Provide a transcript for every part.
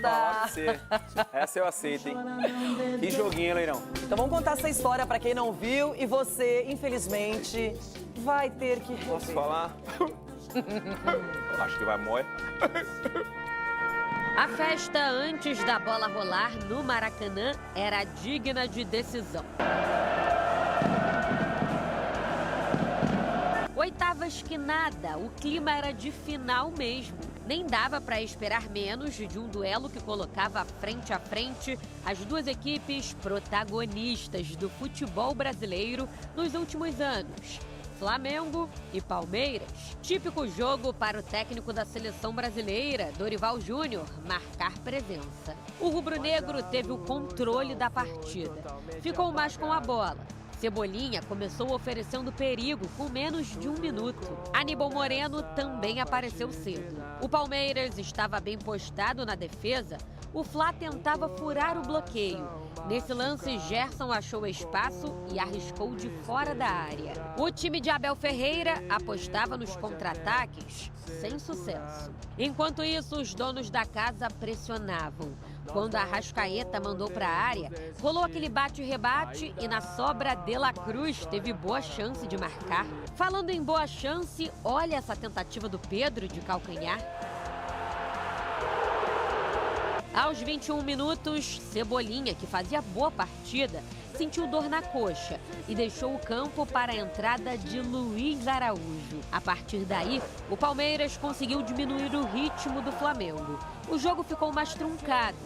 Pode ser. Essa eu aceito, hein? Que joguinho, Leirão. Então vamos contar essa história pra quem não viu e você, infelizmente, vai ter que rever. Posso falar? Acho que vai morrer. A festa antes da bola rolar no Maracanã era digna de decisão. Oitavas que nada, o clima era de final mesmo. Nem dava para esperar menos de um duelo que colocava frente a frente as duas equipes protagonistas do futebol brasileiro nos últimos anos. Flamengo e Palmeiras. Típico jogo para o técnico da seleção brasileira, Dorival Júnior, marcar presença. O rubro-negro teve o controle da partida. Ficou mais com a bola. Cebolinha começou oferecendo perigo com menos de um minuto. Aníbal Moreno também apareceu cedo. O Palmeiras estava bem postado na defesa. O Fla tentava furar o bloqueio. Nesse lance, Gerson achou espaço e arriscou de fora da área. O time de Abel Ferreira apostava nos contra-ataques, sem sucesso. Enquanto isso, os donos da casa pressionavam. Quando a Arrascaeta mandou para a área, rolou aquele bate-rebate e na sobra De La Cruz teve boa chance de marcar. Falando em boa chance, olha essa tentativa do Pedro de calcanhar. Aos 21 minutos, Cebolinha, que fazia boa partida, sentiu dor na coxa e deixou o campo para a entrada de Luiz Araújo. A partir daí, o Palmeiras conseguiu diminuir o ritmo do Flamengo. O jogo ficou mais truncado.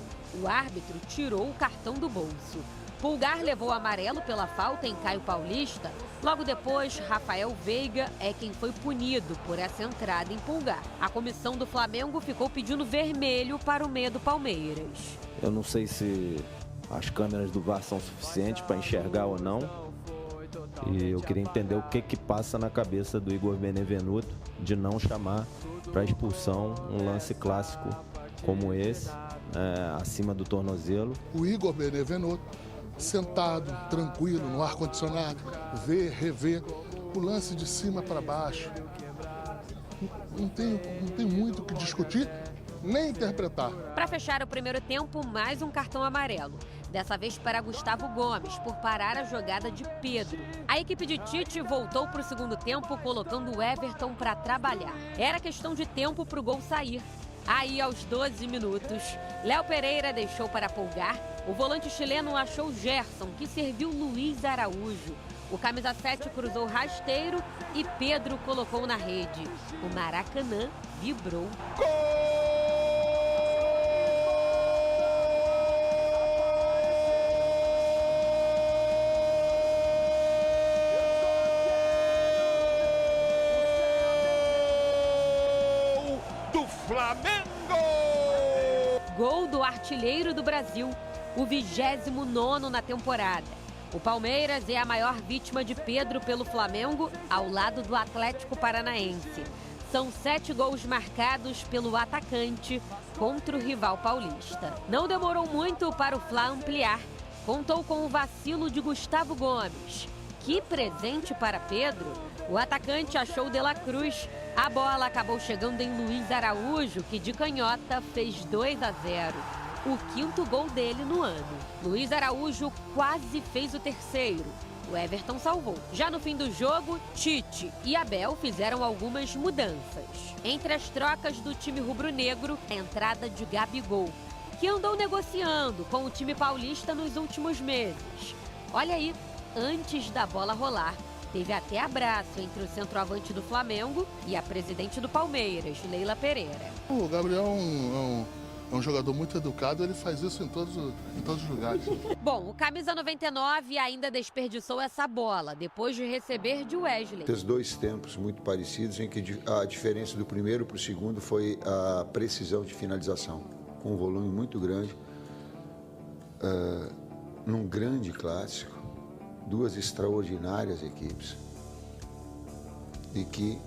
O árbitro tirou o cartão do bolso. Pulgar levou amarelo pela falta em Caio Paulista. Logo depois, Rafael Veiga é quem foi punido por essa entrada em Pulgar. A comissão do Flamengo ficou pedindo vermelho para o meia do Palmeiras. Eu não sei se as câmeras do VAR são suficientes para enxergar ou não. E eu queria entender o que passa na cabeça do Igor Benevenuto de não chamar para expulsão um lance clássico como esse, acima do tornozelo. O Igor Benevenuto, sentado, tranquilo, no ar-condicionado, rever o lance de cima para baixo. Não tem muito o que discutir, nem interpretar. Para fechar o primeiro tempo, mais um cartão amarelo. Dessa vez para Gustavo Gomes, por parar a jogada de Pedro. A equipe de Tite voltou para o segundo tempo, colocando o Everton para trabalhar. Era questão de tempo para o gol sair. Aí, aos 12 minutos, Léo Pereira deixou para Pulgar. O volante chileno achou Gerson, que serviu Luiz Araújo. O camisa 7 cruzou rasteiro e Pedro colocou na rede. O Maracanã vibrou. Flamengo! Gol do artilheiro do Brasil, o 29º na temporada. O Palmeiras é a maior vítima de Pedro pelo Flamengo, ao lado do Atlético Paranaense. São 7 gols marcados pelo atacante contra o rival paulista. Não demorou muito para o Fla ampliar. Contou com o vacilo de Gustavo Gomes. Que presente para Pedro! O atacante achou De La Cruz. A bola acabou chegando em Luiz Araújo, que de canhota fez 2-0. O 5º gol dele no ano. Luiz Araújo quase fez o terceiro. O Everton salvou. Já no fim do jogo, Tite e Abel fizeram algumas mudanças. Entre as trocas do time rubro-negro, a entrada de Gabigol, que andou negociando com o time paulista nos últimos meses. Olha aí, antes da bola rolar, teve até abraço entre o centroavante do Flamengo e a presidente do Palmeiras, Leila Pereira. O Gabriel é um jogador muito educado, ele faz isso em todos os lugares. Bom, o camisa 99 ainda desperdiçou essa bola, depois de receber de Wesley. Fez 2 tempos muito parecidos, em que a diferença do primeiro para o segundo foi a precisão de finalização, com um volume muito grande, num grande clássico. 2 extraordinárias equipes e que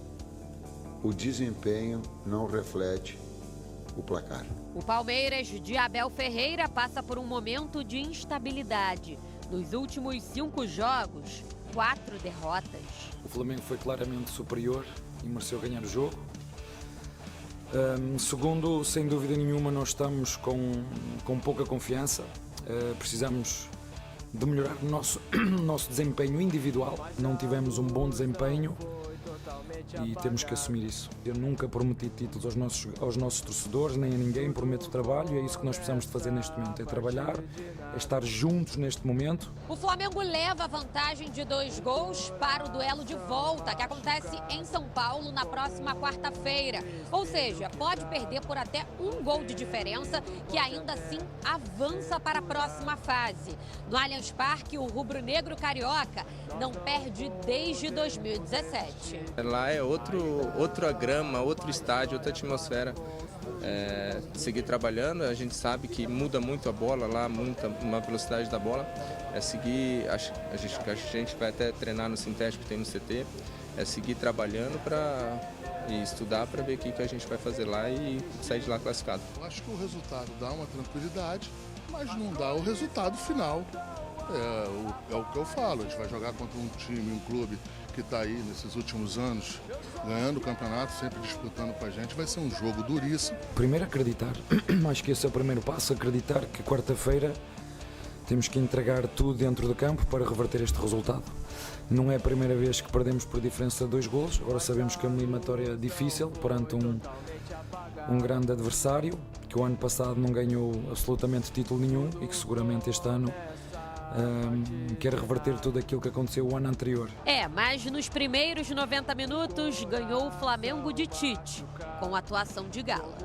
o desempenho não reflete o placar. O Palmeiras de Abel Ferreira passa por um momento de instabilidade. Nos últimos 5 jogos, 4 derrotas. O Flamengo foi claramente superior e mereceu ganhar o jogo. Segundo, sem dúvida nenhuma, nós estamos com pouca confiança. Precisamos de melhorar o nosso desempenho individual. Não tivemos um bom desempenho e temos que assumir isso. Eu nunca prometi títulos aos nossos torcedores, nem a ninguém, prometo trabalho, e é isso que nós precisamos de fazer neste momento, é trabalhar, é estar juntos neste momento. O Flamengo leva a vantagem de 2 gols para o duelo de volta, que acontece em São Paulo na próxima quarta-feira. Ou seja, pode perder por até 1 gol de diferença, que ainda assim avança para a próxima fase. No Allianz Parque, o rubro-negro carioca não perde desde 2017. Lá é outra grama, outro estádio, outra atmosfera. Seguir trabalhando, a gente sabe que muda muito a bola lá, uma velocidade da bola. Seguir, a gente vai até treinar no sintético que tem no CT, seguir trabalhando e estudar para ver o que a gente vai fazer lá e sair de lá classificado. Eu acho que o resultado dá uma tranquilidade, mas não dá o resultado final. É o que eu falo, a gente vai jogar contra um time, um clube que está aí nesses últimos anos ganhando o campeonato, sempre disputando com a gente, vai ser um jogo duríssimo. Primeiro acreditar, acho que esse é o primeiro passo, acreditar que quarta-feira temos que entregar tudo dentro do campo para reverter este resultado. Não é a primeira vez que perdemos por diferença de 2 golos, agora sabemos que é uma eliminatória difícil, perante um grande adversário, que o ano passado não ganhou absolutamente título nenhum e que seguramente este ano quer reverter tudo aquilo que aconteceu o ano anterior. Mas nos primeiros 90 minutos ganhou o Flamengo de Tite, com atuação de gala.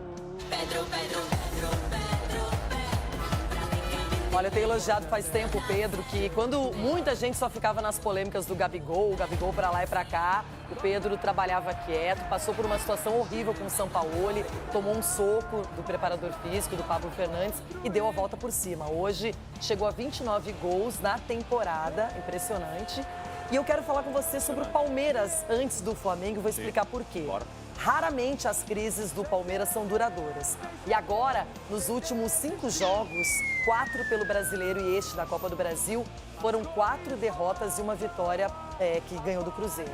Olha, eu tenho elogiado faz tempo o Pedro, que quando muita gente só ficava nas polêmicas do Gabigol, o Gabigol pra lá e pra cá, o Pedro trabalhava quieto, passou por uma situação horrível com o Sampaoli, tomou um soco do preparador físico, do Pablo Fernandes, e deu a volta por cima. Hoje chegou a 29 gols na temporada, impressionante. E eu quero falar com você sobre o Palmeiras antes do Flamengo, vou explicar por quê. Bora. Raramente as crises do Palmeiras são duradouras. E agora, nos últimos 5 jogos, 4 pelo Brasileiro e este da Copa do Brasil, foram 4 derrotas e uma vitória que ganhou do Cruzeiro.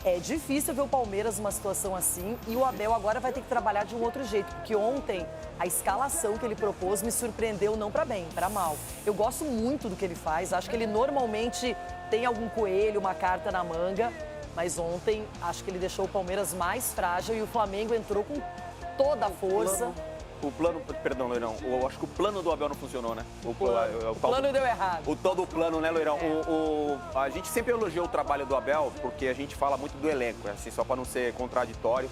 É difícil ver o Palmeiras numa situação assim e o Abel agora vai ter que trabalhar de um outro jeito, porque ontem a escalação que ele propôs me surpreendeu não para bem, para mal. Eu gosto muito do que ele faz, acho que ele normalmente tem algum coelho, uma carta na manga, mas ontem acho que ele deixou o Palmeiras mais frágil e o Flamengo entrou com toda a força. Perdão, Loirão, eu acho que o plano do Abel não funcionou, né? O plano deu errado. O tal do plano, né, Loirão? A gente sempre elogiou o trabalho do Abel, porque a gente fala muito do elenco, assim, só para não ser contraditório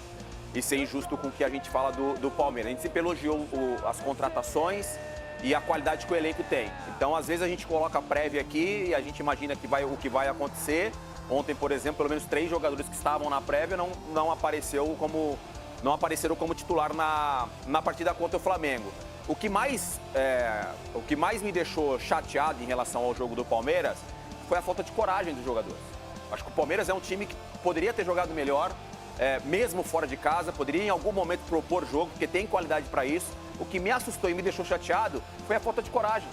e ser injusto com o que a gente fala do Palmeiras. A gente sempre elogiou as contratações e a qualidade que o elenco tem. Então, às vezes, a gente coloca a prévia aqui e a gente imagina o que vai acontecer. Ontem, por exemplo, pelo menos 3 jogadores que estavam na prévia não apareceram como titular na partida contra o Flamengo. O que mais me deixou chateado em relação ao jogo do Palmeiras foi a falta de coragem dos jogadores. Acho que o Palmeiras é um time que poderia ter jogado melhor, mesmo fora de casa, poderia em algum momento propor jogo, porque tem qualidade para isso. O que me assustou e me deixou chateado foi a falta de coragem.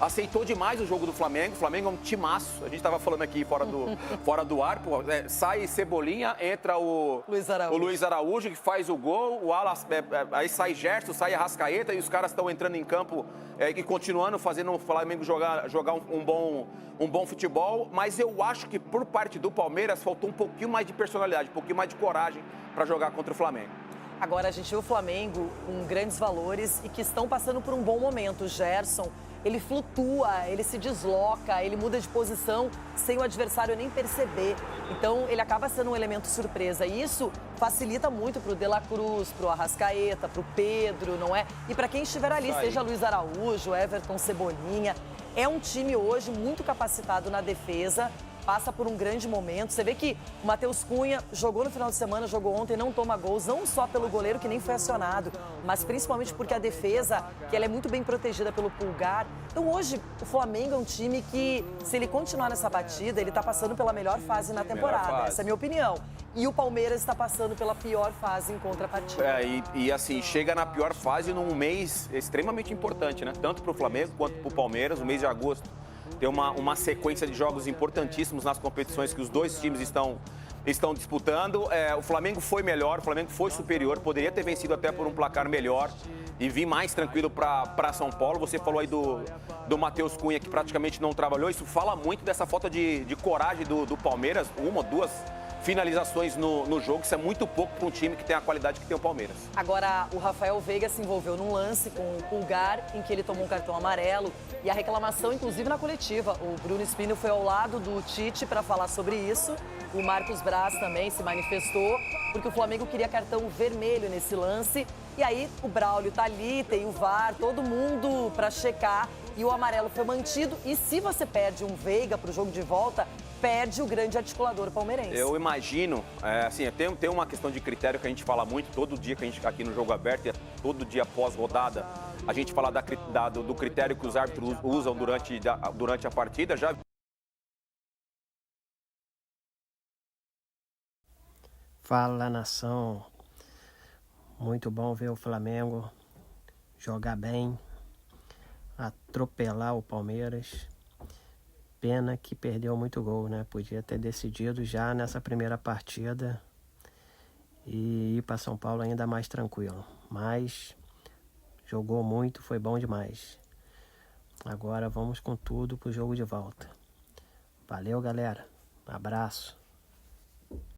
Aceitou demais o jogo do Flamengo. O Flamengo é um timaço. A gente estava falando aqui fora do ar. Pô, sai Cebolinha, entra o Luiz Araújo, que faz o gol. Aí sai Gerson, sai Arrascaeta e os caras estão entrando em campo e continuando fazendo o Flamengo jogar um bom futebol. Mas eu acho que por parte do Palmeiras faltou um pouquinho mais de personalidade, um pouquinho mais de coragem para jogar contra o Flamengo. Agora a gente vê o Flamengo com grandes valores e que estão passando por um bom momento. O Gerson, ele flutua, ele se desloca, ele muda de posição sem o adversário nem perceber. Então, ele acaba sendo um elemento surpresa. E isso facilita muito para o De La Cruz, para o Arrascaeta, para o Pedro, não é? E para quem estiver ali, seja Luiz Araújo, Everton, Cebolinha. É um time hoje muito capacitado na defesa, passa por um grande momento. Você vê que o Matheus Cunha jogou no final de semana, jogou ontem, não toma gols, não só pelo goleiro que nem foi acionado, mas principalmente porque a defesa, que ela é muito bem protegida pelo Pulgar. Então hoje o Flamengo é um time que, se ele continuar nessa batida, ele está passando pela melhor fase na temporada. Essa é a minha opinião. E o Palmeiras está passando pela pior fase em contrapartida. E assim, chega na pior fase num mês extremamente importante, né? Tanto para o Flamengo quanto para o Palmeiras, o mês de agosto. Tem uma sequência de jogos importantíssimos nas competições que os dois times estão estão disputando. O Flamengo foi melhor, o Flamengo foi superior, poderia ter vencido até por um placar melhor e vir mais tranquilo para São Paulo. Você falou aí do Matheus Cunha, que praticamente não trabalhou. Isso fala muito dessa falta de coragem do Palmeiras. Uma ou duas finalizações no jogo, isso é muito pouco para um time que tem a qualidade que tem o Palmeiras. Agora, o Rafael Veiga se envolveu num lance com o Pulgar, em que ele tomou um cartão amarelo, e a reclamação, inclusive na coletiva. O Bruno Spino foi ao lado do Tite para falar sobre isso. O Marcos Braz também se manifestou, porque o Flamengo queria cartão vermelho nesse lance. E aí, o Braulio tá ali, tem o VAR, todo mundo para checar, e o amarelo foi mantido. E se você perde um Veiga para o jogo de volta, perde o grande articulador palmeirense. Eu imagino, assim, tem uma questão de critério que a gente fala muito, todo dia que a gente aqui no Jogo Aberto, e todo dia pós-rodada, a gente fala do critério que os árbitros usam durante a partida. Já Fala, nação. Muito bom ver o Flamengo jogar bem, atropelar o Palmeiras. Pena que perdeu muito gol, né? Podia ter decidido já nessa primeira partida e ir para São Paulo ainda mais tranquilo. Mas jogou muito, foi bom demais. Agora vamos com tudo pro jogo de volta. Valeu, galera. Abraço.